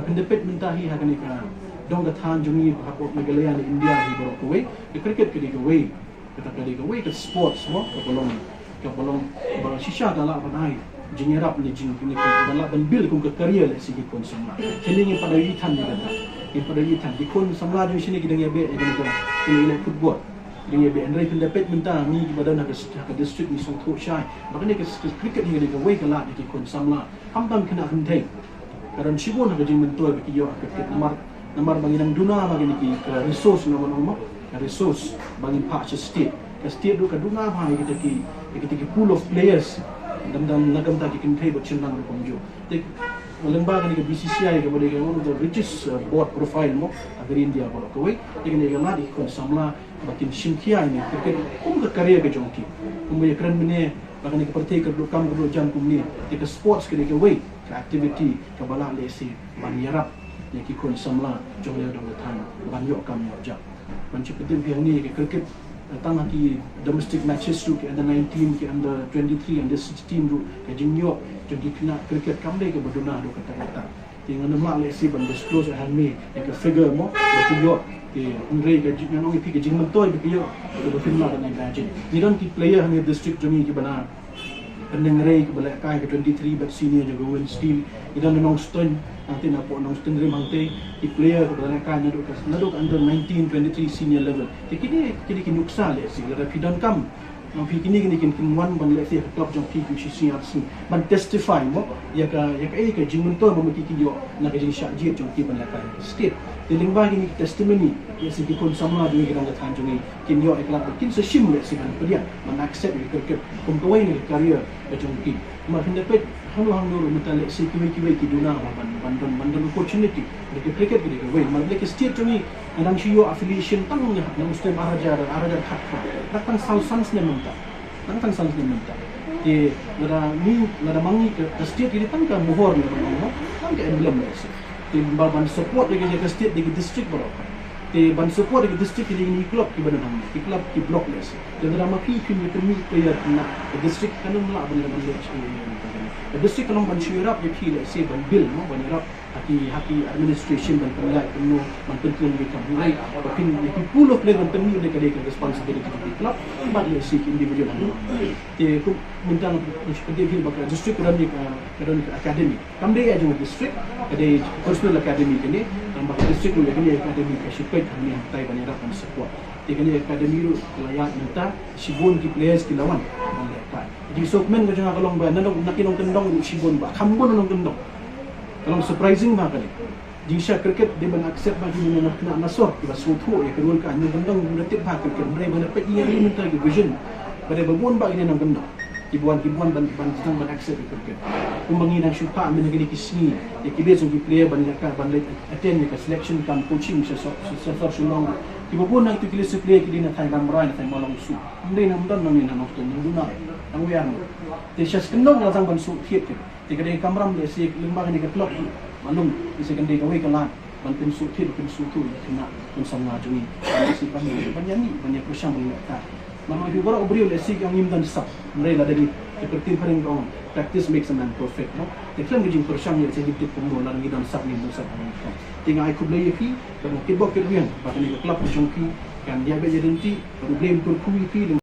mana pendepit mentahi hakani ka dong ka than jungi hapok negara di India di borok kowe ke cricket ke di kowe kata ke kowe ke sports mo ke bolong shisha dala banai jinyerap ni jing ni dala ban bil kum ke career le sigi kon Samla kelingi pada yitan ni kata in pada yitan di kon Samla di sini kita nyabe ini football dia be andai pendepit menta ni badan nak district ni song tho shai makanya ke cricket ni ke way ke la di kon Samla hamtam kena henteng karon sibon nak jing mentoi be yo cricket nomor banginang duna bagi ni ke resource nomor resource bangin pak state ke state du ka duna bhai kita ki pool of players dam nagam ta ki kin thai bot chin nang ko jo te lembaga ni ke BCCI ke boleh one of the richest board profile mo agri India ko ko we te ni ga di kon Samla batin shimkia ni ke kum ka career ke jongki kum ye kran mene bagani ke partai ke kam ko jam kum ni ke sports ke we ke activity ke bala le si ban yarap ni ki kon Samla jong le dong tan ban yo kam yo ja ban chi petim piang ni ke cricket datang ki domestic matches tu ke under 19 ke under 23 under 16 tu ke jinyo jadi kena cricket kamde ke berduna do kata tinggal nama lesi ban disclose han me ke figure mo betul ke andre ke jinyo ke jing mentoi ke yo ke film la dan imagine ni don ki player han district jami ke bana pendeng rei ke balai kai ke 23 but senior juga win still idan nong stone nanti nak pok nong stone mangte ki player ke balai kai naduk under 19 23 senior level kini nuksa le si la pidan kam nong kini kin wan ban le si club jong ki si RC ban testify mo ya ka ke jimunto mo ki yo na ke jing sha ji jong ki balai kai state deling ba ni testimony ya si kon Samla di kita ngat hanjungi kin yo club kin se shim le si ban dia man accept ke kum ko ni career jong ki ma pendepit hanu mentale si kiwi ki duna ban opportunity de cricket ke we ma le state jong ni andang yo affiliation tang ni na muslim arajar khat datang sans ne menta di nada mangi ke state ini tang ka muhor ni tang ka emblem le si di ban support lagi ke state di district berapa di ban support di district di club ki badan di club ki block les dan drama ki kemi player na district kanum la ban le district kanum ban syirap je ki le se ban bill mo ban rap haki administration ban pelai penuh ban penting di kamai bakin di pool of player ban penuh de kade responsibility di club ban le se individual di ku mentang dia bil bakal district dan di academy kamde aja district kade personal academy kene tambah district lu kene academy ka shipet ni tai ban rap ban support di kene academy lu layak minta sibon ki players ki lawan di sokmen ko janga kalong ba nanong nakinong kendong sibon ba kambon nong kendong kalau surprising ba kali di sha cricket dia ban accept ba di nak kena masuk di basutu ya kedua kan ni kendong relatif ba cricket mereka ban dapat dia minta vision pada babon ba ini nong kendong kibuan ban tang ban accept cricket kumbangi nang syupa men negeri kisni ya kibe so player ban attend ke selection camp coaching so long kibabon nang tu kilis player kidina thai gamrai thai malong su ndai nam dan nang ni nang tu duna ang wian te syas kendong la sang ban su thiet ke te kade kamram le si lembaga ni ke club malum isi kande ka we kalan ban pin su thiet pin su tu kena kun Samla jui si ban yani banyak kusang ka mama juga obrio le si yang imdan sap mereka dari seperti paling kau practice makes a man perfect no te klam gijing kusang ye se dipit pun la ngi dan sap ni dan sap tinggal ai kublai fi ban kibok ke rian ba ni club jongki kan dia be jadi problem kur kui fi